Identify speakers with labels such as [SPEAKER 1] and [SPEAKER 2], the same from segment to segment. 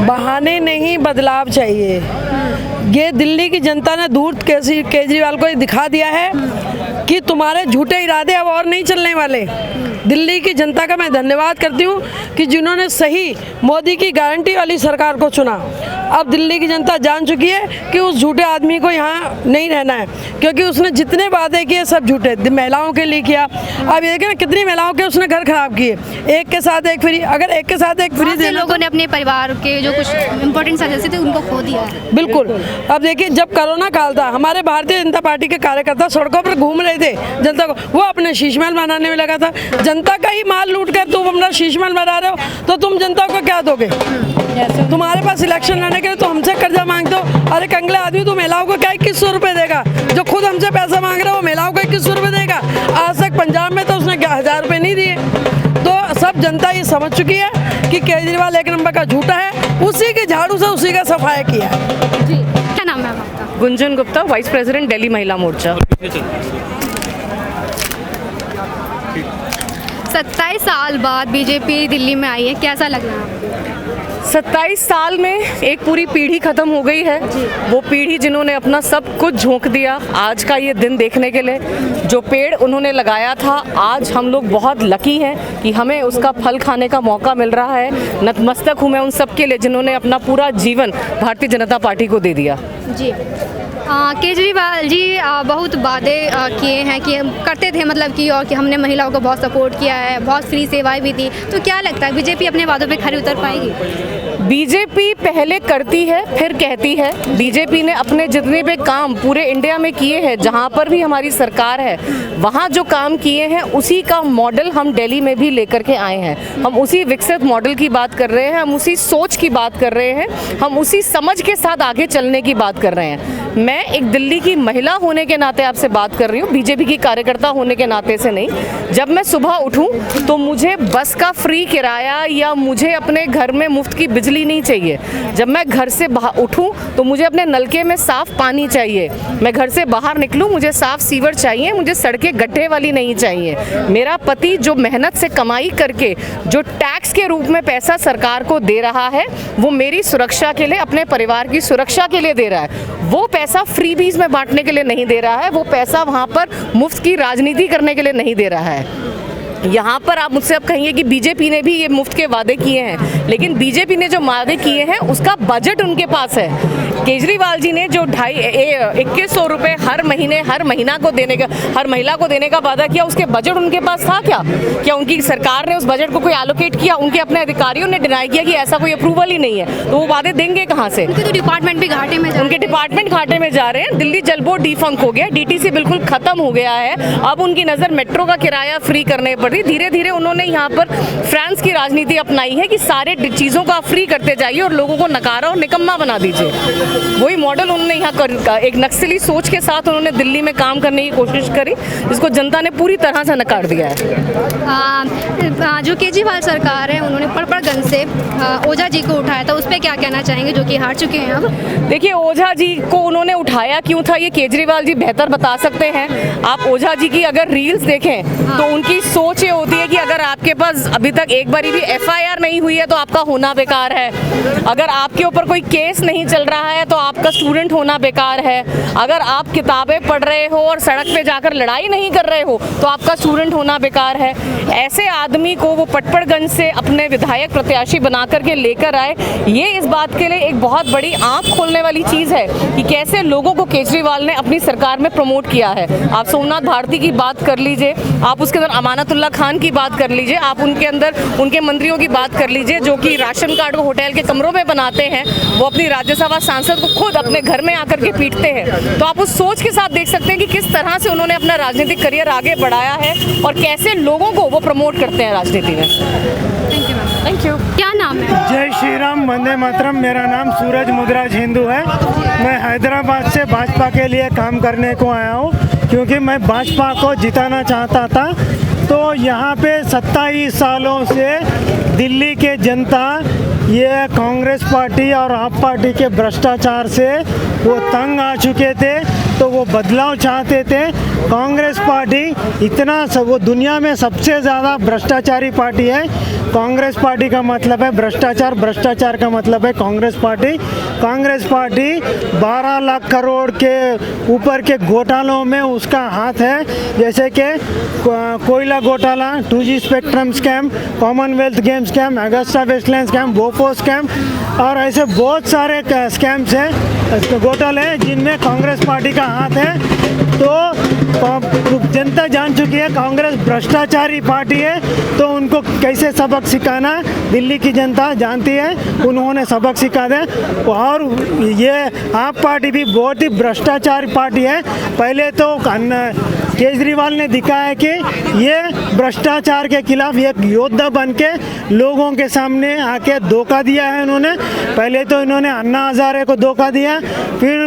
[SPEAKER 1] बहाने नहीं, बदलाव चाहिए। ये दिल्ली की जनता ने धूर्त केजरीवाल को दिखा दिया है कि तुम्हारे झूठे इरादे अब और नहीं चलने वाले। दिल्ली की जनता का मैं धन्यवाद करती हूँ कि जिन्होंने सही मोदी की गारंटी वाली सरकार को चुना। अब दिल्ली की जनता जान चुकी है कि उस झूठे आदमी को यहाँ नहीं रहना है, क्योंकि उसने जितने वादे किए सब झूठे। महिलाओं के लिए किया, अब ये देखिए ना कितनी महिलाओं के उसने घर खराब किए। एक के साथ एक फ्री, अगर एक के साथ एक फ्री देना,
[SPEAKER 2] लोगों ने अपने परिवार के जो कुछ इम्पोर्टेंट सदस्य थे उनको खो दिया।
[SPEAKER 1] बिल्कुल। अब देखिए जब कोरोना काल था, हमारे भारतीय जनता पार्टी के कार्यकर्ता सड़कों पर घूम रहे थे जनता को, वो अपने शीश महल बनाने में लगा था। जनता का ही माल लूट कर तुम अपना शीश महल बना रहे हो, तो तुम जनता को क्या दोगे? तुम्हारे पास इलेक्शन लड़ने के लिए तो हमसे कर्जा मांगते हो। अरे कंगले आदमी, तू महिलाओं को क्या 2100 रुपये देगा? जो खुद हमसे पैसा मांग रहे हो वो महिलाओं को 2100 रुपये देगा। आज तक पंजाब में तो उसने 1000 रुपये नहीं दिए। तो सब जनता ये समझ चुकी है कि केजरीवाल एक नंबर का झूठा है, उसी के झाड़ू से उसी का सफाया किया है।
[SPEAKER 2] जी, क्या नाम है आपका?
[SPEAKER 3] गुंजन गुप्ता, वाइस प्रेसिडेंट दिल्ली महिला मोर्चा।
[SPEAKER 2] 27 साल बाद बीजेपी दिल्ली में आई है, कैसा लग रहा है आपको?
[SPEAKER 3] 27 साल में एक पूरी पीढ़ी खत्म हो गई है। वो पीढ़ी जिन्होंने अपना सब कुछ झोंक दिया आज का ये दिन देखने के लिए। जो पेड़ उन्होंने लगाया था, आज हम लोग बहुत लकी हैं कि हमें उसका फल खाने का मौका मिल रहा है। नतमस्तक हूँ मैं उन सब के लिए जिन्होंने अपना पूरा जीवन भारतीय जनता पार्टी को दे दिया।
[SPEAKER 2] जी, केजरीवाल जी बहुत वादे किए हैं कि करते थे, मतलब कि और कि हमने महिलाओं को बहुत सपोर्ट किया है, बहुत फ्री सेवाएं भी दी। तो क्या लगता है बीजेपी अपने वादों पे खरी उतर पाएगी?
[SPEAKER 3] बीजेपी पहले करती है फिर कहती है। बीजेपी ने अपने जितने भी काम पूरे इंडिया में किए हैं, जहां पर भी हमारी सरकार है वहां जो काम किए हैं उसी का मॉडल हम दिल्ली में भी लेकर के आए हैं। हम उसी विकसित मॉडल की बात कर रहे हैं, हम उसी सोच की बात कर रहे हैं, हम उसी समझ के साथ आगे चलने की बात कर रहे हैं। मैं एक दिल्ली की महिला होने के नाते आपसे बात कर रही हूँ, बीजेपी की कार्यकर्ता होने के नाते से नहीं। जब मैं सुबह उठूँ तो मुझे बस का फ्री किराया या मुझे अपने घर में मुफ्त की बिजली नहीं चाहिए। जब मैं घर से उठूं तो मुझे अपने नलके में साफ पानी चाहिए। मैं घर से बाहर निकलूं मुझे साफ सीवर चाहिए, मुझे सड़कें गड्ढे वाली नहीं चाहिए। मेरा पति जो मेहनत से कमाई करके जो टैक्स के रूप में पैसा सरकार को दे रहा है वो मेरी सुरक्षा के लिए, अपने परिवार की सुरक्षा के लिए दे रहा है। वो पैसा फ्रीबीज में बांटने के लिए नहीं दे रहा है, वो पैसा वहाँ पर मुफ्त की राजनीति करने के लिए नहीं दे रहा है। यहाँ पर आप मुझसे अब कहिए कि बीजेपी ने भी ये मुफ्त के वादे किए हैं, लेकिन बीजेपी ने जो वादे किए हैं उसका बजट उनके पास है। केजरीवाल जी ने जो 2100 रुपये हर महीना को देने का, हर महिला को देने का वादा किया, उसके बजट उनके पास था क्या उनकी सरकार ने उस बजट को कोई एलोकेट किया? उनके अपने अधिकारियों ने डिनाई किया कि ऐसा कोई अप्रूवल ही नहीं है, तो वो वादे देंगे कहाँ से?
[SPEAKER 2] तो डिपार्टमेंट भी घाटे में,
[SPEAKER 3] उनके डिपार्टमेंट घाटे में जा रहे हैं। दिल्ली जल बोर्ड डिफंक हो गया, डीटीसी बिल्कुल खत्म हो गया है। अब उनकी नज़र मेट्रो का किराया फ्री करने पर। धीरे धीरे उन्होंने यहाँ पर फ्रांस की राजनीति अपनाई है कि सारे चीज़ों को आप फ्री करते जाइए और लोगों को नकारा और निकम्मा बना दीजिए। वही मॉडल उन्होंने यहाँ एक नक्सली सोच के साथ उन्होंने दिल्ली में काम करने की कोशिश करी, जिसको जनता ने पूरी तरह से नकार दिया है।
[SPEAKER 2] जो केजरीवाल सरकार है उन्होंने पड़पड़गंज से ओझा जी को उठाया था, उस पर क्या कहना चाहेंगे जो कि हार चुके हैं अब?
[SPEAKER 3] देखिए, ओझा जी को उन्होंने उठाया क्यों था ये केजरीवाल जी बेहतर बता सकते हैं। आप ओझा जी की अगर रील्स देखें तो उनकी सोच ये होती है कि अगर आपके पास अभी तक एक बारी भी FIR नहीं हुई है तो आपका होना बेकार है। अगर आपके ऊपर कोई केस नहीं चल रहा है तो आपका स्टूडेंट होना बेकार है। अगर आप किताबें पढ़ रहे हो और सड़क पे जाकर लड़ाई नहीं कर रहे हो तो आपका स्टूडेंट होना बेकार है। ऐसे आदमी को वो पटपड़गंज से अपने विधायक प्रत्याशी बना करके लेकर आए। ये इस बात के लिए एक बहुत बड़ी आंख खोलने वाली चीज़ है कि कैसे लोगों को केजरीवाल ने अपनी सरकार में प्रमोट किया है। आप सोमनाथ भारती की बात कर लीजिए, आप उसके अंदर अमानतुल्ला खान की बात कर लीजिए, आप उनके अंदर उनके मंत्रियों की बात कर लीजिए जो कि राशन कार्ड को होटल के कमरों में बनाते हैं। वो अपनी राज्यसभा सांसद को खुद अपने घर में आकर के पीटते हैं। तो आप उस सोच के साथ देख सकते हैं कि किस तरह से उन्होंने अपना राजनीतिक करियर आगे बढ़ाया है और कैसे लोगों को वो प्रमोट करते हैं राजनीति में।
[SPEAKER 2] Thank you. क्या नाम है?
[SPEAKER 4] जय श्री राम, वंदे मातरम। मेरा नाम सूरज मुद्राज हिंदू है। मैं हैदराबाद से भाजपा के लिए काम करने को आया हूँ क्योंकि मैं भाजपा को जिताना चाहता था। तो यहाँ पे 27 सालों से दिल्ली के जनता ये कांग्रेस पार्टी और आप पार्टी के भ्रष्टाचार से वो तंग आ चुके थे। तो वो बदलाव चाहते थे। कांग्रेस पार्टी वो दुनिया में सबसे ज़्यादा भ्रष्टाचारी पार्टी है। कांग्रेस पार्टी का मतलब है भ्रष्टाचार, भ्रष्टाचार का मतलब है कांग्रेस पार्टी। कांग्रेस पार्टी 12 लाख करोड़ के ऊपर के घोटालों में उसका हाथ है, जैसे कि कोयला घोटाला, 2G spectrum scam, commonwealth game scam, Agusta Westland scam, बोफो स्कैम और ऐसे बहुत सारे स्कैम्स हैं, घोटाले हैं जिनमें कांग्रेस पार्टी का हाथ है। तो जनता जान चुकी है कांग्रेस भ्रष्टाचारी पार्टी है, तो उनको कैसे सबक सिखाना दिल्ली की जनता जानती है, उन्होंने सबक सिखा दे। और ये आप पार्टी भी बहुत ही भ्रष्टाचारी पार्टी है। पहले तो केजरीवाल ने दिखाया कि ये भ्रष्टाचार के खिलाफ एक योद्धा बन के लोगों के सामने आके धोखा दिया है इन्होंने। पहले तो इन्होंने अन्ना हजारे को धोखा दिया, फिर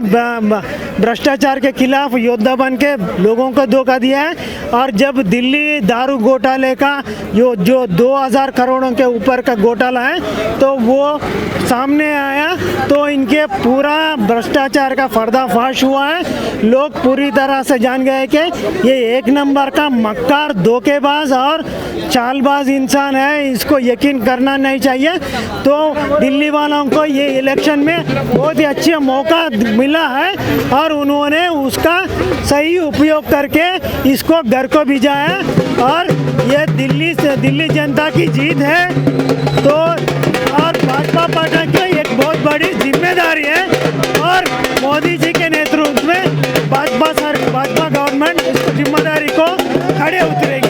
[SPEAKER 4] भ्रष्टाचार के खिलाफ योद्धा बन के लोगों को धोखा दिया है। और जब दिल्ली दारू घोटाले का जो 2000 करोड़ों के ऊपर का घोटाला है तो वो सामने आया, तो इनके पूरा भ्रष्टाचार का पर्दाफाश हुआ है। लोग पूरी तरह से जान गए कि ये एक नंबर का मक्कार, धोखेबाज और चालबाज इंसान है, इसको यकीन करना नहीं चाहिए। तो दिल्ली वालों को ये इलेक्शन में बहुत ही अच्छा मौका मिला है और उन्होंने उसका सही उपयोग करके इसको घर को भेजा है और ये दिल्ली जनता की जीत है। तो और भाजपा पार्टी की एक बहुत बड़ी जिम्मेदारी है और मोदी जी के नेतृत्व में भाजपा गवर्नमेंट इस जिम्मेदारी को खड़े उतरेगी।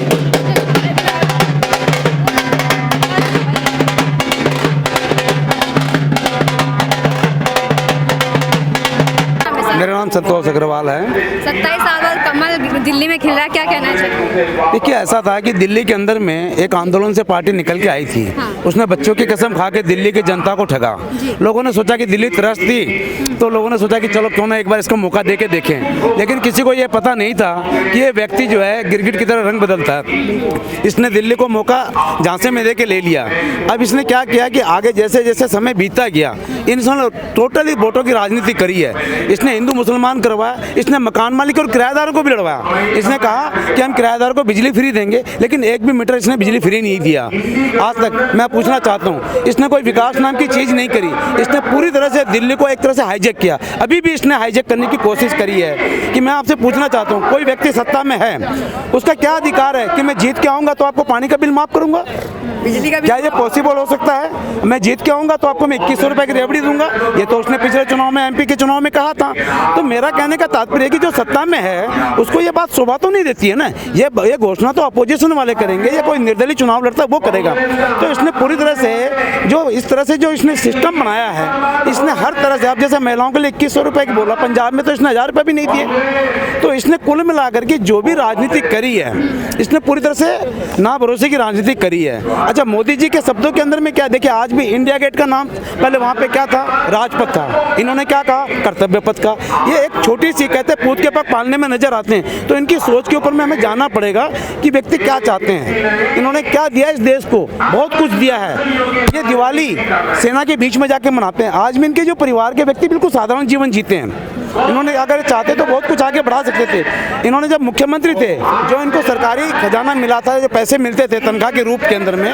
[SPEAKER 5] मेरा नाम संतोष अग्रवाल है।
[SPEAKER 2] 27 साल बाद कमल दिल्ली में खिल रहा है, क्या कहना चाहिए?
[SPEAKER 5] देखिए, ऐसा था कि दिल्ली के अंदर में एक आंदोलन से पार्टी निकल के आई थी। उसने बच्चों की कसम खा के दिल्ली की जनता को ठगा। लोगों ने सोचा कि दिल्ली त्रस्त थी, तो लोगों ने सोचा कि चलो क्यों ना एक बार इसको मौका दे के देखें। लेकिन किसी को ये पता नहीं था कि ये व्यक्ति जो है गिरगिट की तरह रंग बदलता है। इसने दिल्ली को मौका झांसे में दे के ले लिया। अब इसने क्या किया कि आगे जैसे जैसे समय बीतता गया, इन्होंने टोटली वोटों की राजनीति करी है। इसने हिंदू मुसलमान करवाया, इसने मकान मालिक और किराएदारों को भी लड़वाया। इसने कहा कि हम किराएदारों को बिजली फ्री देंगे, लेकिन एक भी मीटर इसने बिजली फ्री नहीं दिया आज तक। मैं पूछना चाहता हूँ, इसने कोई विकास नाम की चीज़ नहीं करी। इसने पूरी तरह से दिल्ली को एक तरह से हाईजैक किया। अभी भी इसने हाईजैक करने की कोशिश करी है। कि मैं आपसे पूछना चाहता हूँ, कोई व्यक्ति सत्ता में है, उसका क्या अधिकार है कि मैं जीत के आऊँगा तो आपको पानी का बिल माफ़ करूँगा?
[SPEAKER 1] बिजली का
[SPEAKER 5] क्या ये पॉसिबल हो सकता है? मैं जीत के आऊँगा तो आपको मैं 2100 रुपये की रेवड़ी दूंगा? ये तो उसने पिछले चुनाव में, MP के चुनाव में कहा था। तो मेरा कहने का तात्पर्य है कि जो सत्ता में है उसको ये बात शोभा तो नहीं देती है ना। ये घोषणा तो अपोजिशन वाले करेंगे, या कोई निर्दलीय चुनाव लड़ता है वो करेगा। तो इसने पूरी तरह से जो इस तरह से जो इसने सिस्टम बनाया है, इसने हर तरह से, अब जैसे महिलाओं के लिए 2100 रुपये की बोला, पंजाब में तो इसने 1000 रुपये भी नहीं दिए। तो इसने कुल मिलाकर के जो भी राजनीति करी है, इसने पूरी तरह से ना भरोसे की राजनीति करी है। अच्छा, मोदी जी के शब्दों के अंदर में क्या, देखिए आज भी इंडिया गेट का नाम पहले वहाँ पे क्या था, राजपथ था। इन्होंने क्या कहा, कर्तव्य पथ का। ये एक छोटी सी, कहते पूत के पग पालने में नजर आते हैं। तो इनकी सोच के ऊपर में हमें जानना पड़ेगा कि व्यक्ति क्या चाहते हैं। इन्होंने क्या दिया इस देश को, बहुत कुछ दिया है। ये दिवाली सेना के बीच में जाके मनाते हैं। आज भी इनके जो परिवार के व्यक्ति बिल्कुल साधारण जीवन जीते हैं। इन्होंने अगर चाहते तो बहुत कुछ आगे बढ़ा सकते थे। इन्होंने जब मुख्यमंत्री थे, जो इनको सरकारी खजाना मिला था, जो पैसे मिलते थे तनख्वाह के रूप के अंदर में,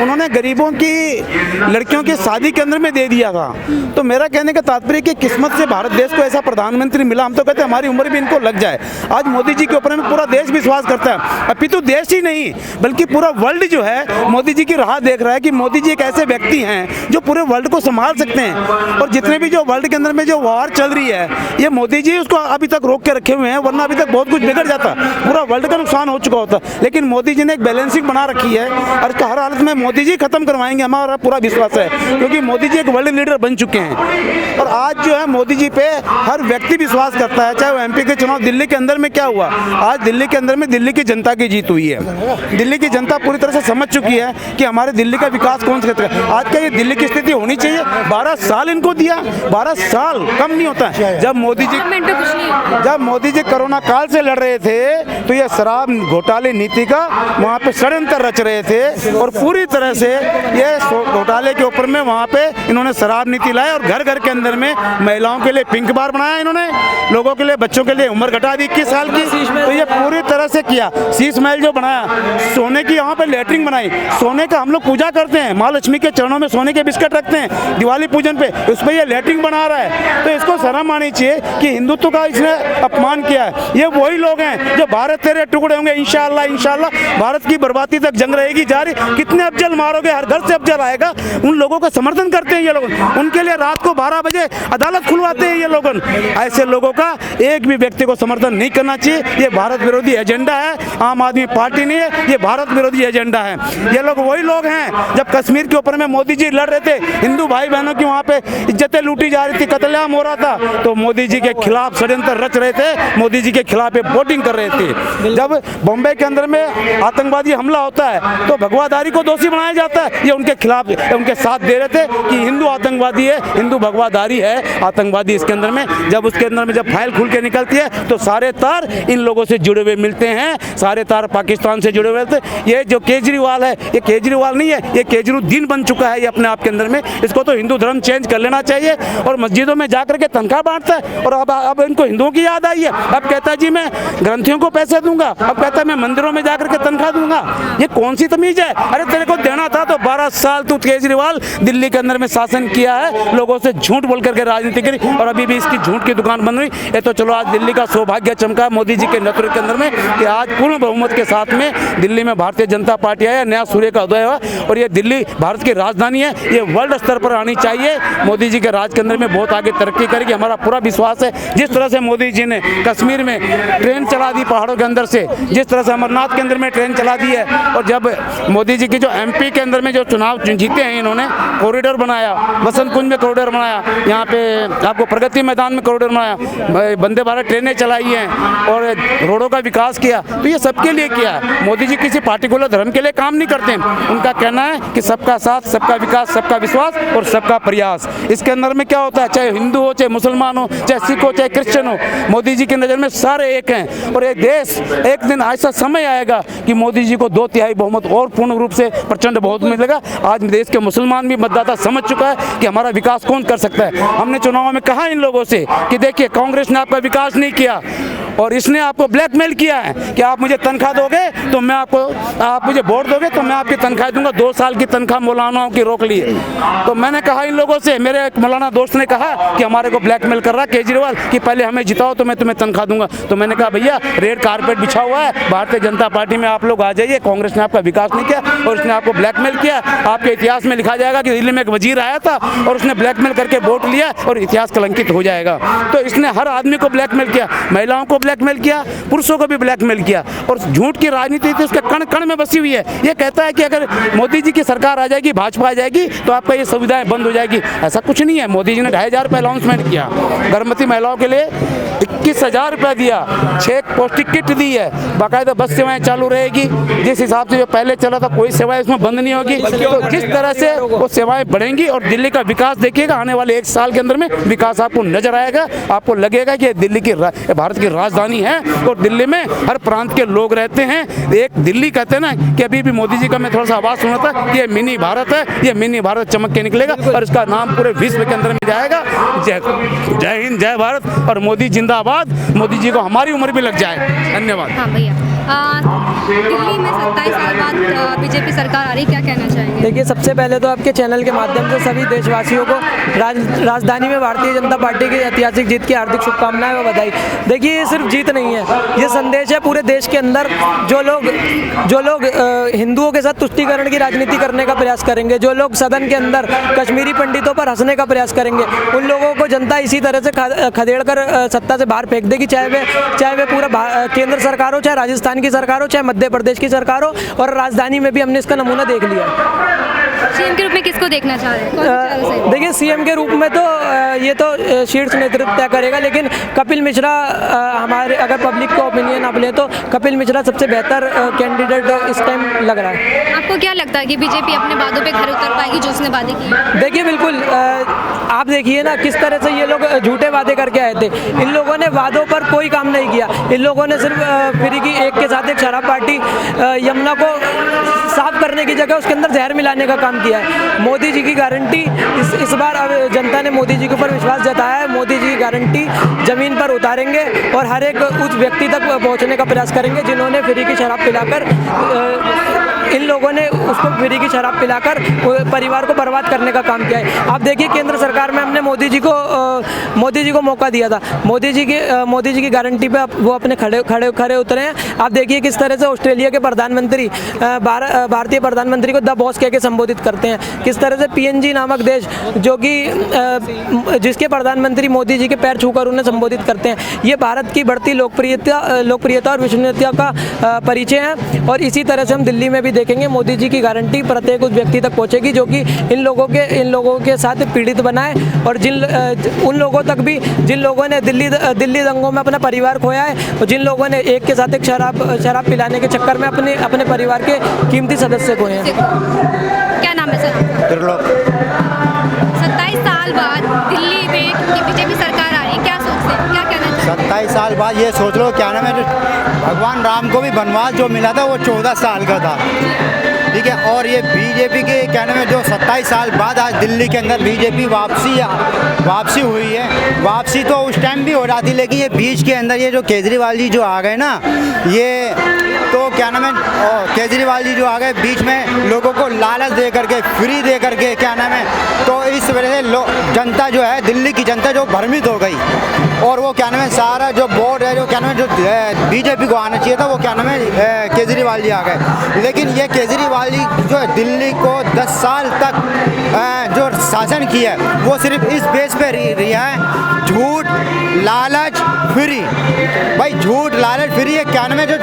[SPEAKER 5] उन्होंने गरीबों की लड़कियों की शादी के अंदर में दे दिया था। तो मेरा कहने का तात्पर्य कि किस्मत से भारत देश को ऐसा प्रधानमंत्री मिला। हम तो कहते हैं हमारी उम्र भी इनको लग जाए। आज मोदी जी के ऊपर में पूरा देश विश्वास करता है। अभी तो देश ही नहीं बल्कि पूरा वर्ल्ड जो है मोदी जी की राह देख रहा है कि मोदी जी एक ऐसे व्यक्ति हैं जो पूरे वर्ल्ड को संभाल सकते हैं। और जितने भी जो वर्ल्ड के अंदर में जो वॉर चल रही है, ये मोदी जी उसको अभी तक रोक के रखे हुए हैं, वरना अभी तक बहुत कुछ बिगड़ जाता, पूरा वर्ल्ड का नुकसान हो चुका होता। लेकिन मोदी जी ने एक बैलेंसिंग बना रखी है और हर हालत में मोदी जी खत्म करवाएंगे, हमारा पूरा विश्वास है। क्योंकि मोदी जी एक वर्ल्ड लीडर बन चुके हैं और आज जो है मोदी जी पे हर व्यक्ति विश्वास करता है। चाहे वो MP के चुनाव, दिल्ली के अंदर में क्या हुआ, आज दिल्ली के अंदर में दिल्ली की जनता की जीत हुई है। दिल्ली की जनता पूरी तरह से समझ चुकी है कि हमारे दिल्ली का विकास कौन सा है। आज का ये दिल्ली की स्थिति होनी चाहिए। 12 साल इनको दिया, 12 साल कम नहीं होता है। जब मोदी जी
[SPEAKER 2] गवर्नमेंट पे कुछ नहीं होगा।
[SPEAKER 5] जब मोदी जी कोरोना काल से लड़ रहे थे तो ये शराब घोटाले नीति का वहाँ पे षड्यंत्र रच रहे थे और पूरी तरह से ये घोटाले के ऊपर में वहाँ पे इन्होंने शराब नीति लाई और घर घर के अंदर में महिलाओं के लिए पिंक बार बनाया इन्होंने, लोगों के लिए, बच्चों के लिए उम्र घटा दी 21 साल की। तो ये पूरी तरह से किया। शीश महल जो बनाया, सोने की यहाँ पे लेटरिंग बनाई, सोने का हम लोग पूजा करते हैं, माँ लक्ष्मी के चरणों में सोने के बिस्किट रखते हैं दिवाली पूजन पे, उस पर ये लेटरिंग बना रहा है। तो इसको शर्म आनी चाहिए कि हिंदुत्व का इसने अपमान किया है। ये वही लोग हैं जो भारत तेरे टुकड़े होंगे, इंशाअल्लाह इंशाअल्लाह भारत की बर्बादी तक जंग रहेगी जारी। कितने अफजल मारोगे, हर घर से अफजल आएगा। उन लोगों का समर्थन करते हैं ये लोग, उनके लिए रात को 12 बजे अदालत खुलवाते हैं ये लोग। ऐसे लोगों का एक भी व्यक्ति को समर्थन नहीं करना चाहिए। ये भारत विरोधी एजेंडा है, आम आदमी पार्टी नहीं है, ये भारत विरोधी एजेंडा है। ये लोग वही लोग हैं जब कश्मीर के ऊपर में मोदी जी लड़ रहे थे, हिंदू भाई बहनों की वहाँ पे इज्जतें लूटी जा रही थी, कत्लेआम हो रहा था, तो मोदी जी के खिलाफ षड्यंत्र रच रहे थे, मोदी जी के खिलाफ वोटिंग कर रहे थे। जब बॉम्बे के अंदर में आतंकवादी हमला होता है तो भगवाधारी को दोषी बनाया जाता है। ये उनके खिलाफ, उनके साथ दे रहे थे कि हिंदू आतंकवादी है, हिंदू भगवाधारी है आतंकवादी। इसके अंदर में जब उसके अंदर में जब फाइल खुल के निकलती है तो सारे तार इन लोगों से जुड़े हुए मिलते हैं, सारे तार पाकिस्तान से जुड़े हुए थे। ये जो केजरीवाल है, ये केजरीवाल नहीं है, ये केजरीवाल बन चुका है ये अपने आप के अंदर में। इसको तो हिंदू धर्म चेंज कर लेना चाहिए और मस्जिदों में जाकर के तनख्वाह बांटता है। और अब इनको हिंदुओं की याद आई है, अब कहता है जी मैं ग्रंथियों को पैसे दूंगा, अब कहता है मैं मंदिरों में जाकर के तनख्वाह दूंगा। ये कौन सी तमीज है? अरे तेरे को देना था तो 12 साल तू केजरीवाल दिल्ली के अंदर में शासन किया है, लोगों से झूठ बोल करके राजनीति करी और अभी भी इसकी झूठ की दुकान बंद हुई। ये तो चलो आज दिल्ली का सौभाग्य चमका मोदी जी के नेतृत्व के अंदर में कि आज पूर्ण बहुमत के साथ में दिल्ली में भारतीय जनता पार्टी आया, नया सूर्य का उदय हुआ और ये दिल्ली भारत की राजधानी है, ये वर्ल्ड स्तर पर आनी चाहिए। मोदी जी के राज के अंदर में बहुत आगे तरक्की करेगी, हमारा पूरा विश्वास है। जिस तरह से मोदी जी ने कश्मीर में ट्रेन चला दी पहाड़ों के अंदर से, जिस तरह से अमरनाथ के अंदर में ट्रेन चला दी है, और जब मोदी जी की जो एमपी के अंदर में जो चुनाव जीते हैं इन्होंने कॉरिडोर बनाया, बसंत कुंज में कॉरिडोर बनाया, यहाँ पे आपको प्रगति मैदान में कॉरिडोर बनाया, वंदे भारत ट्रेनें चलाई हैं और रोडों का विकास किया, तो ये सबके लिए किया है। मोदी जी किसी पार्टिकुलर धर्म के लिए काम नहीं करते हैं, उनका कहना है कि सबका साथ, सबका विकास, सबका विश्वास और सबका प्रयास। इसके अंदर में क्या होता है, चाहे हिंदू हो, चाहे मुसलमान हो, चाहे सिख हो, चाहे क्रिश्चियन हो, मोदी जी की नज़र में सारे एक हैं। और एक देश, एक दिन ऐसा समय आएगा कि मोदी जी को 2/3 बहुमत और पूर्ण रूप से प्रचंड बहुमत मिलेगा। आज देश के मुसलमान भी मतदाता समझ चुका है कि हमारा विकास कौन कर सकता है। हमने चुनाव में कहा इन लोगों से कि देखिए कांग्रेस ने आपका विकास नहीं किया और इसने आपको ब्लैकमेल किया है कि आप मुझे तनख्वाह दोगे तो मैं आपको, आप मुझे वोट दोगे तो मैं आपकी तनख्वाह दूंगा। 2 साल की तनख्वाह मौलानाओं की रोक ली है। तो मैंने कहा इन लोगों से, मेरे एक मौलाना दोस्त ने कहा कि हमारे को ब्लैकमेल कर रहा है केजरीवाल कि पहले हमें जिताओ तो मैं तुम्हें तनख्वाह दूंगा। तो मैंने कहा भैया रेड कारपेट बिछा हुआ है, भारतीय जनता पार्टी में आप लोग आ जाइए, कांग्रेस ने आपका विकास नहीं किया और उसने आपको ब्लैकमेल किया। आपके इतिहास में लिखा जाएगा कि दिल्ली में एक वजीर आया था और उसने ब्लैकमेल करके वोट लिया और इतिहास कलंकित हो जाएगा। तो इसने हर आदमी को ब्लैकमेल किया, महिलाओं को ब्लैकमेल किया, पुरुषों को भी ब्लैकमेल किया और झूठ की राजनीति थी उसके कण कण में बसी हुई है। ये कहता है कि अगर मोदी जी की सरकार आ जाएगी, भाजपा आ जाएगी तो आपका ये सुविधाएं बंद हो जाएगी। ऐसा कुछ नहीं है। मोदी जी ने 2,500 रुपये अनाउंसमेंट किया, गर्भवती महिलाओं के लिए 21,000 रुपये दिया, 6 पौष्टिक किट दी है, बाकायदा बस सेवाएं चालू रहेगी। जिस हिसाब से जो पहले चला था कोई सेवाएं इसमें बंद नहीं होगी। तो जिस तरह से वो सेवाएं बढ़ेंगी और दिल्ली का विकास देखिएगा, आने वाले 1 साल के अंदर में विकास आपको नजर आएगा। आपको लगेगा कि दिल्ली की भारत की राजधानी है और दिल्ली में हर प्रांत के लोग रहते हैं। एक दिल्ली कहते हैं ना कि अभी भी मोदी जी का मैं थोड़ा सा आवाज़ सुना था कि ये मिनी भारत है, ये मिनी भारत चमक के निकलेगा और इसका नाम पूरे विश्व के अंदर में जाएगा। जय हिंद, जय भारत और मोदी जिंदाबाद। मोदी जी को हमारी उम्र भी लग जाए। धन्यवाद।
[SPEAKER 2] हाँ भैया, दिल्ली में 27 साल बाद बीजेपी सरकार आ रही, क्या कहना चाहेंगे?
[SPEAKER 6] देखिए, सबसे पहले तो आपके चैनल के माध्यम से सभी देशवासियों को राजधानी में भारतीय जनता पार्टी की ऐतिहासिक जीत की हार्दिक शुभकामनाएं व बधाई। देखिए, ये सिर्फ जीत नहीं है, ये संदेश है पूरे देश के अंदर जो लोग हिंदुओं के साथ तुष्टीकरण की राजनीति करने का प्रयास करेंगे, जो लोग सदन के अंदर कश्मीरी पंडितों पर हंसने का प्रयास करेंगे, उन लोगों को जनता इसी तरह से खदेड़ कर सत्ता से बाहर फेंक देगी, चाहे वे पूरा केंद्र सरकार हो, चाहे राजस्थान की सरकार हो, चाहे मध्य प्रदेश की सरकार हो। और राजधानी में भी हमने इसका नमूना देख लिया।
[SPEAKER 2] सीएम के रूप में किसको देखना चाह रहे हैं?
[SPEAKER 6] देखिए, सीएम के रूप में तो ये तो शीर्ष नेतृत्व तय करेगा, लेकिन कपिल मिश्रा हमारे, अगर पब्लिक को ओपिनियन आप लें तो कपिल मिश्रा सबसे बेहतर कैंडिडेट इस टाइम लग रहा है।
[SPEAKER 2] आपको क्या लगता है कि बीजेपी अपने वादों पे खरे उतर पाएगी जो उसने वादे किए?
[SPEAKER 6] देखिए, बिल्कुल आप देखिए ना किस तरह से ये लोग झूठे वादे करके आए थे। इन लोगों ने वादों पर कोई काम नहीं किया। इन लोगों ने सिर्फ फ्री की एक के साथ एक शराब पार्टी यमुना को साफ करने की जगह उसके अंदर जहर मिलाने का काम किया है। मोदी जी की गारंटी इस बार अब जनता ने मोदी जी के ऊपर विश्वास जताया है। मोदी जी की गारंटी ज़मीन पर उतारेंगे और हर एक उस व्यक्ति तक पहुंचने का प्रयास करेंगे जिन्होंने फ्री की शराब पिलाकर इन लोगों ने उसको फ्री की शराब पिलाकर परिवार को बर्बाद करने का काम किया है। आप देखिए केंद्र सरकार में हमने मोदी जी को मौका दिया था। मोदी जी की गारंटी पे वो अपने खड़े उतरे हैं। आप देखिए किस तरह से ऑस्ट्रेलिया के प्रधानमंत्री भारतीय प्रधानमंत्री को द बॉस कह के संबोधित करते हैं। किस तरह से PNG नामक देश जो कि जिसके प्रधानमंत्री मोदी जी के पैर छूकर उन्हें संबोधित करते हैं। ये भारत की बढ़ती लोकप्रियता और विश्वसनीयता का परिचय है। और इसी तरह से हम दिल्ली में भी देखेंगे मोदी जी की गारंटी प्रत्येक उस व्यक्ति तक पहुंचेगी जो कि इन लोगों के साथ पीड़ित बनाए और उन लोगों तक भी जिन लोगों ने दिल्ली दंगों में अपना परिवार खोया है और जिन लोगों ने एक के साथ एक शराब पिलाने के चक्कर में अपने परिवार के कीमती सदस्य खोए हैं।
[SPEAKER 2] क्या नाम है सर?
[SPEAKER 7] त्रिलोक।
[SPEAKER 2] 27 साल बाद दिल्ली में बीजेपी सरकार आ रही है, क्या सोचते हैं, क्या कहना चाहिए?
[SPEAKER 7] 27 साल बाद ये सोच लो क्या नाम है, भगवान राम को भी वनवास जो मिला था वो 14 साल का था, ठीक है। और ये बीजेपी के क्या नाम है जो 27 साल बाद आज दिल्ली के अंदर बीजेपी वापसी हुई है। वापसी तो उस टाइम भी हो जाती, लेकिन ये बीच के अंदर ये जो केजरीवाल जी जो आ गए ना, ये तो क्या नाम है केजरीवाल जी जो आ गए बीच में लोगों को लालच दे करके फ्री दे करके क्या नाम है, तो इस वजह से जनता जो है दिल्ली की जनता जो भ्रमित हो गई। और वो क्या नाम है सारा जो बोर्ड है जो क्या नाम है जो बीजेपी को आना चाहिए था वो क्या नाम है केजरीवाल जी आ गए। लेकिन ये केजरीवाल जी जो है दिल्ली को 10 साल तक जो शासन किया है वो सिर्फ इस बेस पे रहा है, झूठ लालच फ्री। भाई झूठ लालच फ्री है क्या नाम है जो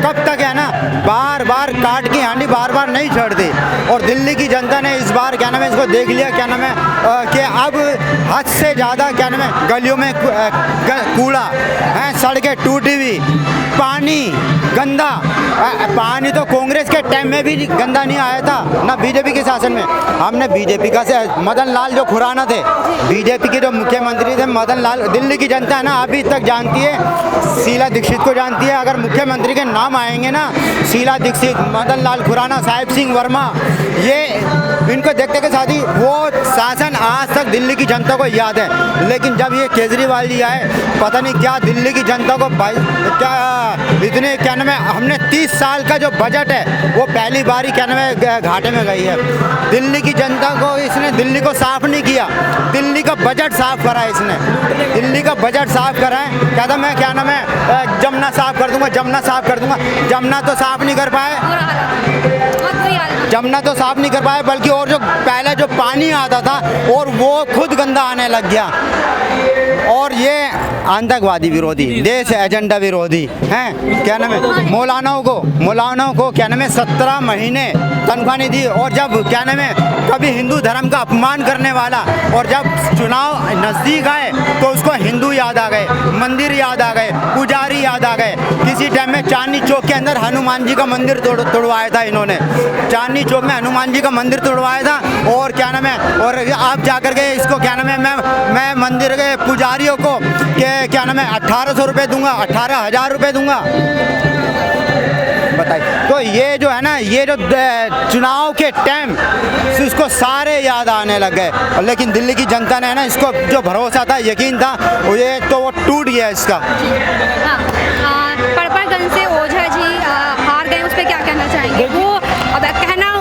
[SPEAKER 7] कब तक है ना, बार बार काट की हांडी बार बार नहीं छोड़ती। और दिल्ली की जनता ने इस बार क्या नाम है इसको देख लिया क्या नाम है कि अब हद से ज़्यादा क्या नाम है गलियों में कूड़ा है, सड़कें टूटी हुई, पानी गंदा। पानी तो कांग्रेस के टाइम में भी गंदा नहीं आया था ना बीजेपी के शासन में। हमने बीजेपी का से मदन लाल जो खुराना थे, बीजेपी के जो मुख्यमंत्री थे मदन लाल, दिल्ली की जनता है ना अभी तक जानती है, शीला दीक्षित को जानती है। अगर मुख्यमंत्री के नाम आएंगे ना, शीला दीक्षित, मदन लाल खुराना, साहिब सिंह वर्मा, ये इनको देखते के साथ ही वो शासन आज तक दिल्ली की जनता को याद है। लेकिन जब ये केजरीवाल जी आए, पता नहीं क्या दिल्ली की जनता को क्या इतने क्या नाम है, हमने 30 साल का जो बजट है वो पहली बार ही क्या नाम है घाटे में गई है। दिल्ली की जनता को इसने दिल्ली को साफ नहीं किया, दिल्ली का बजट साफ करा है इसने, दिल्ली का बजट साफ करा है। कहता मैं क्या नाम है जमुना साफ कर दूंगा, जमुना साफ कर दूंगा। जमुना तो साफ नहीं कर पाए, जमुना तो साफ नहीं कर पाए, बल्कि और जो पहले जो पानी आता था और वो खुद गंदा आने लग गया। और ये आतंकवादी विरोधी, देश एजेंडा विरोधी हैं क्या नाम है, मौलानाओं को क्या नाम है 17 महीने तनख्वाह नहीं दी। और जब क्या नाम है कभी हिंदू धर्म का अपमान करने वाला, और जब चुनाव नज़दीक आए तो उसको हिंदू याद आ गए, मंदिर याद आ गए, पुजारी याद आ गए। किसी टाइम में चांदनी चौक के अंदर हनुमान जी का मंदिर तोड़वाया था इन्होंने, चांदनी चौक में हनुमान जी का मंदिर तोड़वाया था। और क्या नाम है, और आप जाकर के इसको क्या नाम है मैं मंदिर के पुजारियों को क्या नाम है 1800 रुपये दूंगा, 18,000 रुपये दूंगा, बताइए। तो ये जो है ना, ये जो चुनाव के टाइम इसको सारे याद आने लग गए। लेकिन दिल्ली की जनता ने ना इसको जो भरोसा था, यकीन था, ये तो वो टूट गया इसका।
[SPEAKER 2] पड़पड़गंज से ओझा जी हार गए, उस पर क्या कहना चाहेंगे? वो अब कहना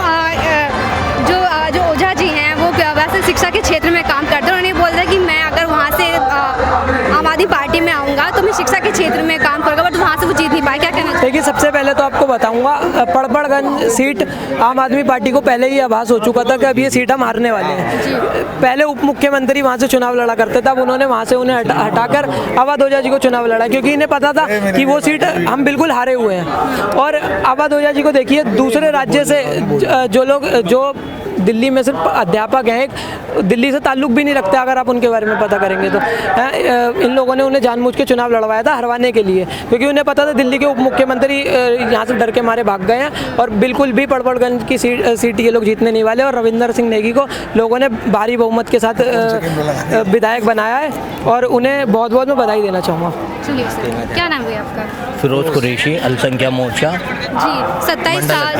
[SPEAKER 2] जो ओझा जी हैं वो वैसे शिक्षा के क्षेत्र में काम करते हैं, उन्होंने बोल दिया कि मैं अगर वहाँ से आम आदमी पार्टी में आऊँगा तो मैं शिक्षा के क्षेत्र में काम करूँगा, बट वहाँ से वो जीत नहीं पाए, क्या कहना चाहिए?
[SPEAKER 6] देखिए सबसे पहले तो आपको बताऊंगा, पड़पड़गंज सीट आम आदमी पार्टी को पहले ही आभास हो चुका था कि अब ये सीट हम हारने वाले हैं। पहले उप मुख्यमंत्री वहाँ से चुनाव लड़ा करते थे, अब उन्होंने वहाँ से उन्हें हटाकर अवध ओझा जी को चुनाव लड़ा, क्योंकि इन्हें पता था कि वो सीट हम बिल्कुल हारे हुए हैं। और अवध ओझा जी को देखिए, दूसरे राज्य से जो दिल्ली में सिर्फ अध्यापक हैं, एक दिल्ली से ताल्लुक़ भी नहीं रखते अगर आप उनके बारे में पता करेंगे तो। इन लोगों ने उन्हें जानबूझ के चुनाव लड़वाया था हरवाने के लिए, क्योंकि उन्हें पता था दिल्ली के उप मुख्यमंत्री यहाँ से डर के मारे भाग गए हैं और बिल्कुल भी पड़पड़गंज की सीट ये लोग जीतने नहीं वाले। और रविंदर सिंह नेगी को लोगों ने भारी बहुमत के साथ विधायक बनाया है और उन्हें बहुत बहुत मैं बधाई देना चाहूँगा।
[SPEAKER 2] चलिए सर, क्या नाम है आपका?
[SPEAKER 8] फिरोज कुरैशी, अल्पसंख्यक मोर्चा।
[SPEAKER 2] जी, 27 साल,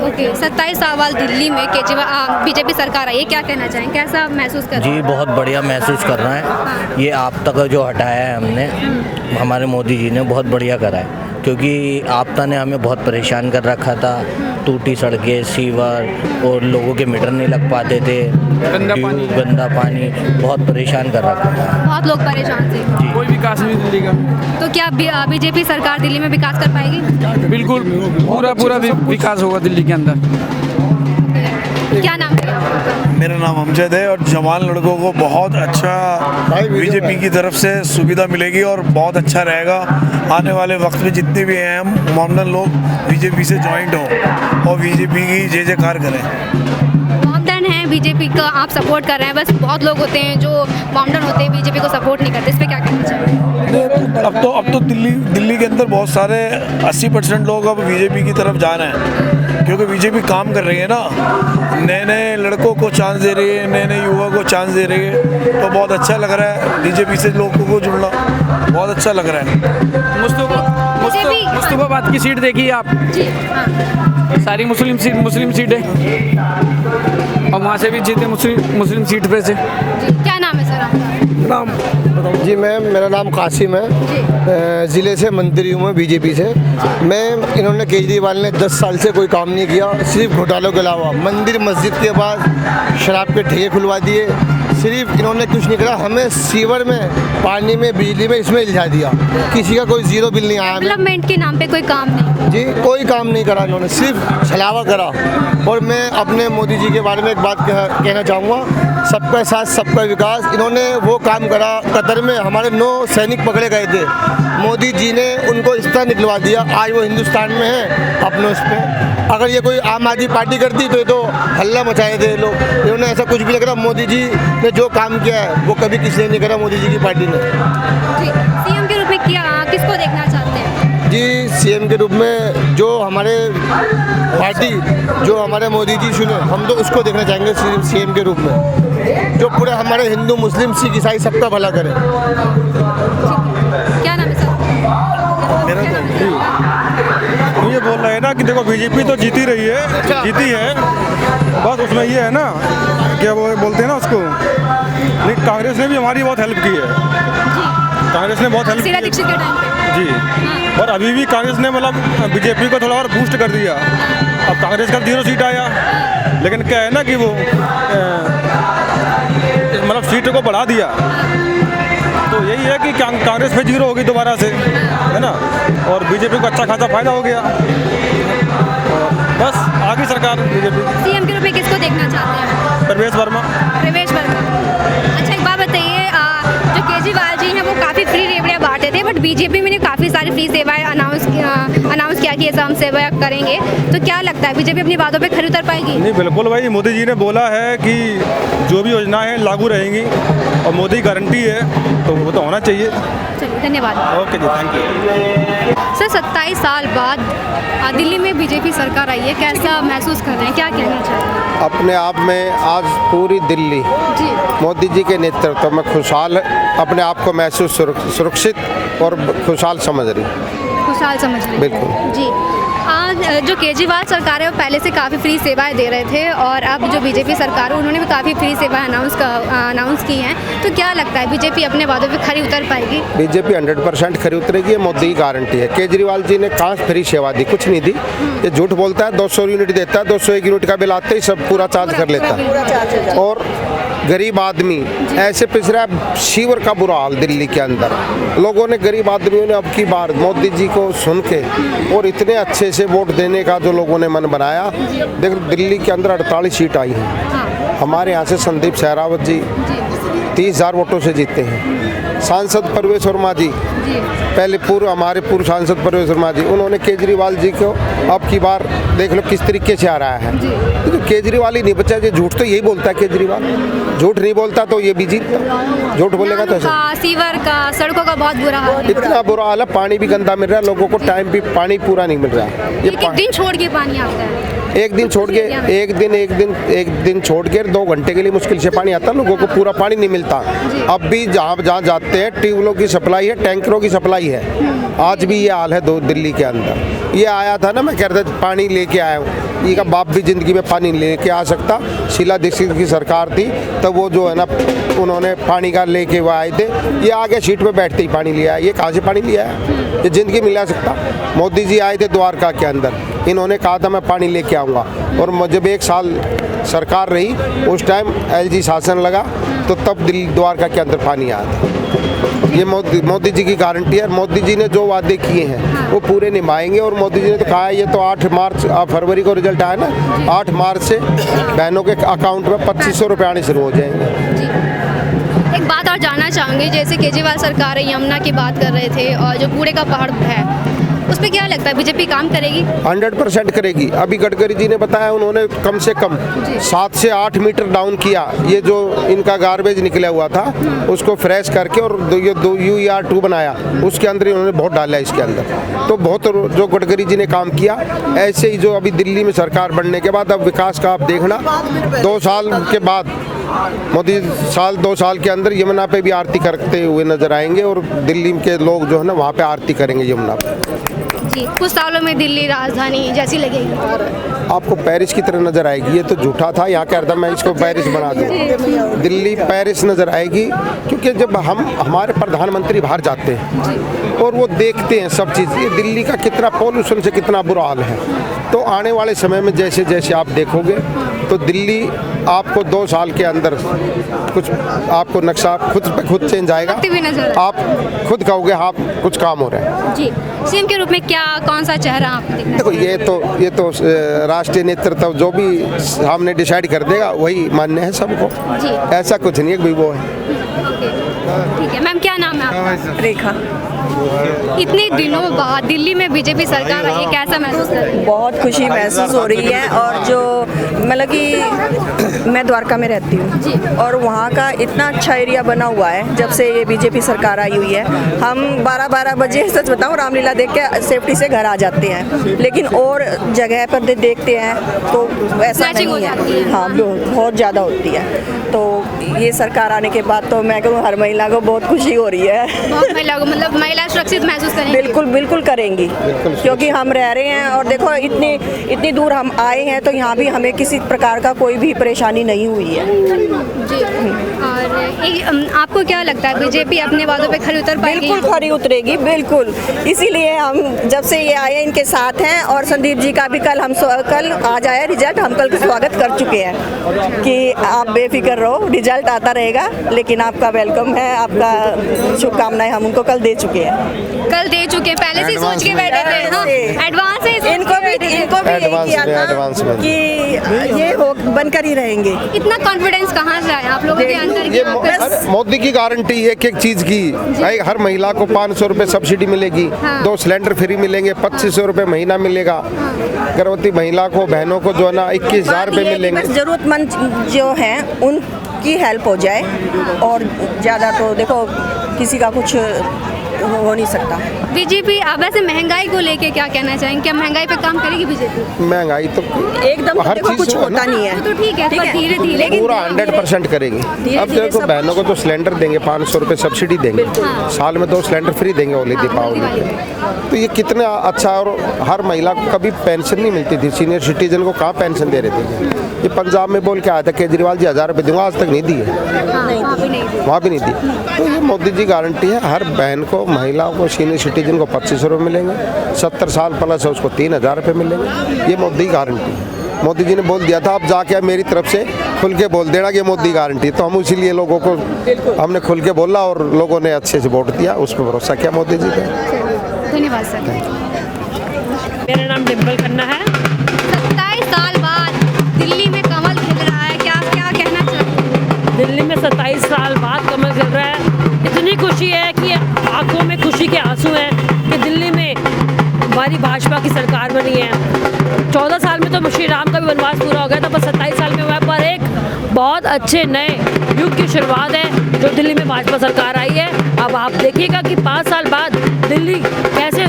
[SPEAKER 2] ओके, 27 साल दिल्ली में केजरीवाल बीजेपी सरकार आई है, क्या कहना चाहें, कैसा महसूस कर रहे हैं?
[SPEAKER 8] जी बहुत बढ़िया महसूस कर रहे हैं। ये आपदा का जो हटाया है हमने, हमारे मोदी जी ने बहुत बढ़िया करा है, क्योंकि आपदा ने हमें बहुत परेशान कर रखा था। टूटी सड़कें, सीवर और लोगों के मीटर नहीं लग पाते थे, गंदा पानी बहुत परेशान कर रखा था।
[SPEAKER 2] बहुत लोग परेशान थे,
[SPEAKER 9] कोई विकास नहीं दिल्ली का।
[SPEAKER 2] तो क्या बीजेपी सरकार दिल्ली में विकास कर पाएगी?
[SPEAKER 9] बिल्कुल पूरा विकास होगा दिल्ली के अंदर।
[SPEAKER 2] क्या नाम है?
[SPEAKER 10] मेरा नाम अमजद है और जवान लड़कों को बहुत अच्छा बीजेपी की तरफ से सुविधा मिलेगी और बहुत अच्छा रहेगा। आने वाले वक्त में जितने भी हैं हम मॉडर्न लोग बीजेपी से ज्वाइंट हों और बीजेपी की जय जयकार करें।
[SPEAKER 2] मॉडर्न है बीजेपी का आप सपोर्ट कर रहे हैं, बस बहुत लोग होते हैं जो मॉडर्न होते हैं बीजेपी को सपोर्ट नहीं करते, इस पर क्या कहना चाहिए?
[SPEAKER 10] अब तो दिल्ली के अंदर बहुत सारे 80% लोग अब बीजेपी की तरफ जा रहे हैं, क्योंकि बीजेपी काम कर रही है ना, नए नए लड़कों को चांस दे रही है, नए नए युवा को चांस दे रही है, तो बहुत अच्छा लग रहा है बीजेपी से लोगों को जुड़ना, बहुत अच्छा लग रहा है।
[SPEAKER 9] मुस्तफाबाद की सीट देखिए आप,
[SPEAKER 2] जी हाँ,
[SPEAKER 9] सारी मुस्लिम सीट है और वहाँ से भी जीते मुस्लिम सीट पे से।
[SPEAKER 2] जी, क्या नाम है सर आपका?
[SPEAKER 11] जी मैम, मेरा नाम कासिम है, ज़िले से मंत्री हूँ मैं बीजेपी से। मैं इन्होंने केजरीवाल ने 10 साल से कोई काम नहीं किया, सिर्फ घोटालों के अलावा। मंदिर मस्जिद के बाद शराब के ठेके खुलवा दिए, सिर्फ इन्होंने कुछ नहीं करा। हमें सीवर में, पानी में, बिजली में, इसमें इल्झा दिया। किसी का कोई जीरो बिल नहीं आया।
[SPEAKER 2] डेवलपमेंट के नाम पे कोई काम नहीं?
[SPEAKER 11] जी कोई काम नहीं करा इन्होंने, सिर्फ छलावा करा। और मैं अपने मोदी जी के बारे में एक बात कहना चाहूँगा, सबका साथ सबका विकास। इन्होंने वो काम करा, कतर में हमारे 9 सैनिक पकड़े गए थे, मोदी जी ने उनको इस तरह निकलवा दिया, आज वो हिंदुस्तान में है अपने उस पर। अगर ये कोई आम आदमी पार्टी करती तो ये तो हल्ला मचाए थे लोग। इन्होंने ऐसा कुछ भी नहीं करा। मोदी जी ने जो काम किया है वो कभी किसी ने नहीं करा मोदी जी की पार्टी ने।
[SPEAKER 2] जी, सीएम के रूप में किया, किसको देखना चाहते हैं?
[SPEAKER 11] जी सीएम के रूप में जो हमारे पार्टी, जो हमारे मोदी जी चुने, हम तो उसको देखना चाहेंगे सीएम के रूप में, जो पूरे हमारे हिंदू मुस्लिम सिख ईसाई सबका भला करे।
[SPEAKER 2] क्या नाम है सर?
[SPEAKER 4] ये बोल रहे हैं ना कि देखो बीजेपी तो जीती रही है, जीती है, बस उसमें ये है ना क्या वो बोलते हैं ना उसको, लेकिन कांग्रेस ने भी हमारी बहुत हेल्प की है। कांग्रेस ने बहुत हेल्प की है
[SPEAKER 2] दीक्षित के टाइम पे।
[SPEAKER 4] जी, और अभी भी कांग्रेस ने मतलब बीजेपी को थोड़ा और बूस्ट कर दिया। अब कांग्रेस का 0 सीट आया, लेकिन क्या है ना कि वो मतलब सीट को बढ़ा दिया, तो यही है कि कांग्रेस पे 0 होगी दोबारा से, है ना, और बीजेपी को अच्छा खासा फायदा हो गया। और बस आगे सरकार बीजेपी।
[SPEAKER 2] सीएम के रूप में किसको देखना चाहते हैं?
[SPEAKER 4] प्रवेश वर्मा।
[SPEAKER 2] प्रवेश वर्मा। अच्छा एक बात बताइए, जो केजरीवाल जी हैं वो काफ़ी फ्री रेवड़ियाँ बांटे थे, बट बीजेपी में काफ़ी सारी फ्री सेवाएं अनाउंस किया कि ये सब हम सेवा करेंगे, तो क्या लगता है बीजेपी अपनी बातों पे खरी उतर पाएगी?
[SPEAKER 4] नहीं, बिल्कुल भाई, मोदी जी ने बोला है कि जो भी योजनाएं लागू रहेंगी और मोदी गारंटी है, तो वो तो होना चाहिए।
[SPEAKER 2] चलिए धन्यवाद।
[SPEAKER 4] ओके जी, थैंक यू।
[SPEAKER 2] सर 27 साल बाद दिल्ली में बीजेपी सरकार आई है, कैसा महसूस कर रहे हैं, क्या कहना चाहेंगे?
[SPEAKER 11] अपने आप में आज पूरी दिल्ली
[SPEAKER 2] जी
[SPEAKER 11] मोदी जी के नेतृत्व में खुशहाल, अपने आप को महसूस सुरक्षित और खुशहाल समझ रही।
[SPEAKER 2] खुशहाल समझ रहे हैं।
[SPEAKER 11] बिल्कुल
[SPEAKER 2] जी, आज जो केजरीवाल सरकार है वो पहले से काफ़ी फ्री सेवाएं दे रहे थे, और अब जो बीजेपी सरकार है उन्होंने भी काफ़ी फ्री सेवाएं अनाउंस की हैं, तो क्या लगता है बीजेपी अपने वादों पे खरी उतर पाएगी?
[SPEAKER 11] बीजेपी 100% खरी उतरेगी, ये मोदी की गारंटी है। केजरीवाल जी ने कहाँ फ्री सेवा दी? कुछ नहीं दी। ये झूठ बोलता है, 200 यूनिट देता है, 201 यूनिट का बिल आते ही सब पूरा चार्ज कर लेता है। और गरीब आदमी ऐसे पिस रहा है, सीवर का बुरा हाल दिल्ली के अंदर। लोगों ने, गरीब आदमियों ने अब की बार मोदी जी को सुन के और इतने अच्छे से वोट देने का जो लोगों ने मन बनाया। देखो दिल्ली के अंदर 48 सीट आई हैं। हमारे यहाँ से संदीप सहरावत जी 30,000 वोटों से जीते हैं। सांसद परवेश वर्मा जी, पहले हमारे पूर्व सांसद परवेश वर्मा जी, उन्होंने केजरीवाल जी को अब की बार देख लो किस तरीके से आ रहा है। तो केजरीवाल ही नहीं बचा, जो झूठ तो यही बोलता है केजरीवाल, झूठ नहीं बोलता तो ये भी जीतता, झूठ बोलेगा तो
[SPEAKER 2] सीवर का, सड़कों का बहुत बुरा हाल,
[SPEAKER 11] इतना बुरा हाल है। पानी भी गंदा मिल रहा है लोगों को, टाइम भी पानी पूरा नहीं मिल रहा है।
[SPEAKER 2] एक दिन छोड़ के पानी आता है,
[SPEAKER 11] एक दिन छोड़ के, एक दिन छोड़ के 2 घंटे के लिए मुश्किल से पानी आता है, लोगों को पूरा पानी नहीं मिलता। अब भी जहाँ जाते हैं ट्यूबवेलों की सप्लाई है, टैंकरों की सप्लाई है, आज भी ये हाल है दिल्ली के अंदर। ये आया था ना, मैं कह रहा था पानी लेके आया हूँ, ये का बाप भी ज़िंदगी में पानी लेके आ सकता। शीला दीक्षित की सरकार थी तब वो जो है ना, उन्होंने पानी का लेके वो आए थे, ये आगे सीट पे बैठते ही पानी लिया है। ये कहाँ से पानी लिया है, ये ज़िंदगी में ला सकता। मोदी जी आए थे द्वारका के अंदर, इन्होंने कहा था मैं पानी लेके आऊँगा, और जब 1 साल सरकार रही उस टाइम LG शासन लगा तो तब दिल्ली द्वारका के अंदर पानी आया था। ये मोदी जी की गारंटी है। मोदी जी ने जो वादे किए हैं वो पूरे निभाएंगे, और मोदी जी ने तो कहा है, ये तो 8 फरवरी को रिजल्ट आया ना, 8 मार्च से बहनों के अकाउंट में 2500 रुपये आने शुरू हो जाएंगे।
[SPEAKER 2] एक बात और जानना चाहूँगी, जैसे केजरीवाल सरकार है, यमुना की बात कर रहे थे, और जो कूड़े का पहाड़ है उस पर क्या लगता है बीजेपी काम करेगी?
[SPEAKER 11] 100% करेगी। अभी गडकरी जी ने बताया, उन्होंने कम से कम 7 से 8 मीटर डाउन किया, ये जो इनका गार्बेज निकला हुआ था उसको फ्रेश करके, और ये UER2 बनाया, उसके अंदर इन्होंने बहुत डाला है इसके अंदर। तो बहुत जो गडकरी जी ने काम किया, ऐसे ही जो अभी दिल्ली में सरकार बनने के बाद अब विकास का आप देखना, 2 साल के बाद मोदी 2 साल के अंदर यमुना पे भी आरती करते हुए नजर आएंगे, और दिल्ली के लोग जो है ना वहाँ पे आरती करेंगे यमुना पे।
[SPEAKER 2] जी, कुछ सालों में दिल्ली राजधानी जैसी लगेगी,
[SPEAKER 11] आपको पेरिस की तरह नजर आएगी। ये तो झूठा था, यहाँ कह रहा था मैं इसको पेरिस बना दूँ, दिल्ली पेरिस नजर आएगी। क्योंकि जब हमारे प्रधानमंत्री बाहर जाते हैं और वो देखते हैं सब चीज़, ये दिल्ली का कितना पॉल्यूशन से कितना बुरा हाल है, तो आने वाले समय में जैसे जैसे आप देखोगे तो दिल्ली आपको 2 साल के अंदर कुछ आपको नक्शा खुद चेंज आएगा, आप खुद कहोगे हाँ कुछ काम हो रहा है।
[SPEAKER 2] जी, सीएम के रूप में कौन सा चेहरा आपको दिखता है?
[SPEAKER 11] देखो ये तो राष्ट्रीय नेतृत्व जो भी सामने डिसाइड कर देगा वही मान्य है सबको, ऐसा कुछ नहीं है कि वो है।
[SPEAKER 2] ठीक है मैम, क्या नाम है आपका?
[SPEAKER 3] रेखा।
[SPEAKER 2] इतने दिनों बाद दिल्ली में बीजेपी सरकार आई है, कैसा महसूस कर रही है?
[SPEAKER 3] बहुत खुशी महसूस हो रही है, और जो मतलब कि मैं द्वारका में रहती हूँ और वहाँ का इतना अच्छा एरिया बना हुआ है जब से ये बीजेपी सरकार आई हुई है। हम 12-12 बजे, सच बताऊँ, रामलीला देख के सेफ्टी से घर आ जाते हैं, लेकिन और जगह पर देखते हैं तो ऐसा नहीं है। हाँ, बहुत ज़्यादा होती है। तो ये सरकार आने के बाद तो मैं कहूँ हर महिला को बहुत खुशी हो रही है।
[SPEAKER 2] बहुत महिला को, मतलब महिला सुरक्षित महसूस करेंगी?
[SPEAKER 3] बिल्कुल करेंगी, क्योंकि हम रह रहे हैं और देखो इतनी दूर हम आए हैं तो यहाँ भी हमें किसी प्रकार का कोई भी परेशानी नहीं हुई है।
[SPEAKER 2] जी, और आपको क्या लगता है बीजेपी अपने वादों पे खरी उतर पाएगी?
[SPEAKER 3] बिल्कुल खरी उतरेगी, बिल्कुल। इसीलिए हम जब से ये आए इनके साथ हैं, और संदीप जी का भी कल आज आया रिजल्ट, हम कल स्वागत कर चुके हैं कि आप बेफिक्र रहो, रिजल्ट आता रहेगा, लेकिन आपका वेलकम है, आपका शुभकामनाएं हम उनको कल दे चुके हैं।
[SPEAKER 2] कल दे चुके, पहले से सोच के बैठे थे? हाँ, एडवांस है। इनको भी यही किया था कि ये हो बनकर ही रहेंगे। इतना कॉन्फिडेंस कहाँ से आया आप लोगों के अंदर?
[SPEAKER 11] ये मोदी की गारंटी है एक चीज की, हर महिला को 500 रुपए सब्सिडी मिलेगी, 2 सिलेंडर फ्री मिलेंगे, 2500 रुपए महीना मिलेगा, गर्भवती महिला को, बहनों को जो है ना 21,000 रुपए मिलेंगे।
[SPEAKER 3] जरूरतमंद जो हैं उनकी हेल्प हो जाए, और ज़्यादा तो देखो किसी का कुछ हो नहीं सकता।
[SPEAKER 2] बीजेपी वैसे महंगाई को लेके क्या कहना चाहेंगे? क्या महंगाई पे काम करेगी बीजेपी?
[SPEAKER 11] महंगाई तो
[SPEAKER 3] एकदम
[SPEAKER 11] हर चीज
[SPEAKER 3] कुछ होता नहीं है,
[SPEAKER 2] तो ठीक है, धीरे-धीरे
[SPEAKER 11] पूरा 100% करेंगे। अब देखो बहनों को तो सिलेंडर देंगे, 500 रुपए सब्सिडी देंगे, साल में 2 सिलेंडर फ्री देंगे होली दीपावली पे, तो ये कितना अच्छा। और हर महिला को कभी पेंशन नहीं मिलती थी, सीनियर सिटीजन को कहाँ पेंशन दे रहे थे। ये पंजाब में बोल के आया था केजरीवाल जी 1000 रुपये दूंगा, आज तक नहीं दिए, वहाँ भी नहीं दी। तो ये मोदी जी गारंटी है, हर बहन को, महिलाओं को, सीनियर सिटीजन को 2500 रुपये मिलेंगे, 70 साल प्लस है उसको 3000 रुपये मिलेंगे। ये मोदी गारंटी है। मोदी जी ने बोल दिया था, अब जाके मेरी तरफ से खुल के बोल देना कि मोदी गारंटी, तो हम इसीलिए लोगों को हमने खुल के बोला और लोगों ने अच्छे से वोट दिया, उस पर भरोसा किया मोदी जी का।
[SPEAKER 2] धन्यवाद सर।
[SPEAKER 1] मेरा नाम डिम्पल खन्ना है।
[SPEAKER 2] 27 साल बाद दिल्ली में कमल खिल रहा है, क्या कहना चाहिए?
[SPEAKER 1] दिल्ली में 27 साल बाद कमल खिल रहा है,
[SPEAKER 12] इतनी खुशी है कि आंखों में खुशी के आंसू हैं कि दिल्ली में हमारी भाजपा की सरकार बनी है। 14 साल में तो श्री राम का भी वनवास पूरा हो गया था, पर 27 साल में हुआ, पर एक बहुत अच्छे नए युग की शुरुआत है जो दिल्ली में भाजपा सरकार आई है। अब आप देखिएगा कि 5 साल बाद दिल्ली कैसे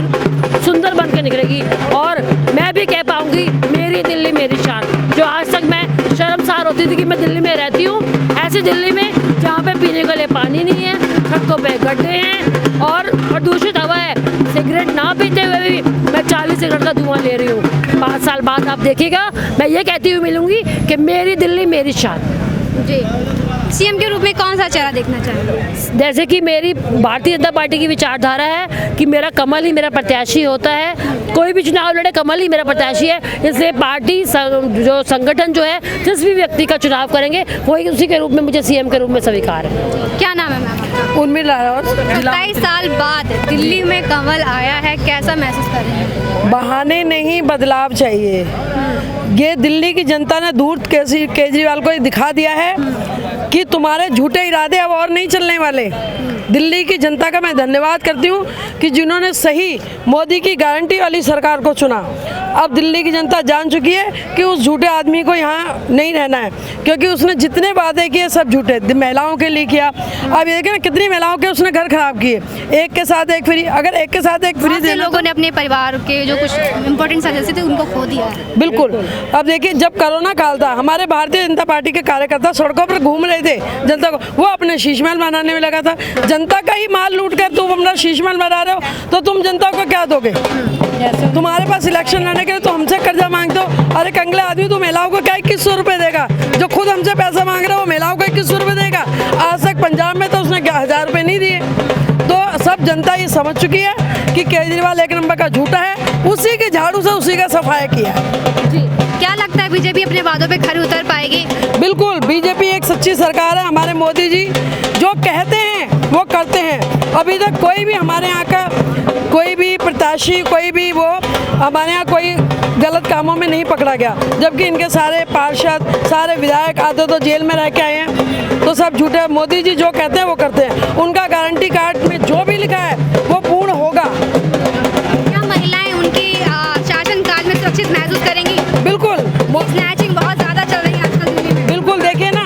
[SPEAKER 12] सुंदर बन के निकलेगी, और मैं भी कह पाऊंगी मेरी दिल्ली मेरी शान। जो आज तक मैं शर्मसार होती थी कि मैं दिल्ली में रहती हूँ, ऐसी दिल्ली में जहाँ पे पीने के लिए पानी नहीं है, सड़कों पे गड्ढे हैं और प्रदूषित हवा है, सिगरेट ना पीते हुए भी मैं 40 सिगरेट का धुआं ले रही हूँ। 5 साल बाद आप देखिएगा मैं ये कहती हुई मिलूंगी कि मेरी दिल्ली मेरी शान।
[SPEAKER 2] जी, सीएम के रूप में कौन सा चेहरा देखना चाहेंगे?
[SPEAKER 12] जैसे कि मेरी भारतीय जनता पार्टी की विचारधारा है कि मेरा कमल ही मेरा प्रत्याशी होता है, कोई भी चुनाव लड़े कमल ही मेरा प्रत्याशी है। इसलिए पार्टी जो संगठन जो है जिस भी व्यक्ति का चुनाव करेंगे वही उसी के रूप में मुझे सीएम के रूप में स्वीकार है।
[SPEAKER 2] क्या नाम है मैम?
[SPEAKER 1] उर्मिला रावत।
[SPEAKER 2] 27 साल बाद दिल्ली में कमल आया है, कैसा महसूस कर रहे हैं?
[SPEAKER 1] बहाने नहीं, बदलाव चाहिए। ये दिल्ली की जनता ने धूर्त केजरीवाल को दिखा दिया है कि तुम्हारे झूठे इरादे अब और नहीं चलने वाले। दिल्ली की जनता का मैं धन्यवाद करती हूँ कि जिन्होंने सही मोदी की गारंटी वाली सरकार को चुना। अब दिल्ली की जनता जान चुकी है कि उस झूठे आदमी को यहाँ नहीं रहना है, क्योंकि उसने जितने वादे किए सब झूठे। महिलाओं के लिए किया, अब ये देखिए ना कितनी महिलाओं के उसने घर खराब किए। एक के साथ एक फ्री, अगर एक के साथ एक फ्री देना,
[SPEAKER 2] लोगों ने अपने परिवार के जो कुछ इम्पोर्टेंट सदस्य थे उनको खो दिया है।
[SPEAKER 1] बिल्कुल। अब देखिए जब कोरोना काल था, हमारे भारतीय जनता पार्टी के कार्यकर्ता सड़कों पर घूम रहे थे जनता को, वो अपने शीश महल बनाने में लगा था। जनता का ही माल लूट कर तुम अपना शीश महल बना रहे हो, तो तुम जनता को क्या दोगे? तुम्हारे पास इलेक्शन लड़ने के लिए तो हमसे कर्जा मांगते हो। अरे कंगले आदमी, तो महिलाओं को क्या 2100 रुपये देगा? जो खुद हमसे पैसा मांग रहे हो, महिलाओं को 2100 रुपये देगा। आज तक पंजाब में तो उसने 1000 रुपये नहीं दिए। तो सब जनता ये समझ चुकी है कि केजरीवाल एक नंबर का झूठा है, उसी के झाड़ू से उसी का सफाया किया।
[SPEAKER 2] क्या लगता है बीजेपी अपने वादों पे खरी उतर पाएगी?
[SPEAKER 1] बिल्कुल, बीजेपी एक सच्ची सरकार है। हमारे मोदी जी जो कहते हैं वो करते हैं। अभी तक कोई भी हमारे यहाँ का कोई भी प्रत्याशी, कोई भी वो हमारे यहाँ कोई गलत कामों में नहीं पकड़ा गया, जबकि इनके सारे पार्षद, सारे विधायक आते तो जेल में रह के आए हैं। तो सब झूठे। मोदी जी जो कहते हैं वो करते हैं। उनका गारंटी कार्ड में जो भी लिखा है वो पूर्ण होगा।
[SPEAKER 2] क्या महिलाएं उनकी शासन काल में सुरक्षित महसूस करेंगी?
[SPEAKER 1] बिल्कुल।
[SPEAKER 2] स्नैचिंग बहुत ज़्यादा चल रही है आजकल दिल्ली में।
[SPEAKER 1] बिल्कुल, देखिए ना,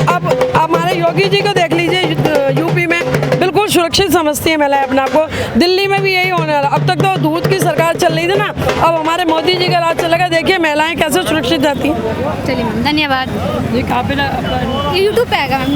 [SPEAKER 1] अब हमारे योगी जी को देख लीजिए, यूपी में बिल्कुल सुरक्षित समझती है महिलाएं अपने आप को। दिल्ली में भी यही होने वाला। अब तक तो दूध की सरकार चल रही थी ना, अब हमारे मोदी जी का राज चलेगा। देखिए महिलाएं कैसे सुरक्षित रहती हैं।
[SPEAKER 2] चलिए मैम, धन्यवाद।
[SPEAKER 1] ये कहाँ पे ना
[SPEAKER 2] यूट्यूब पे आएगा मैम।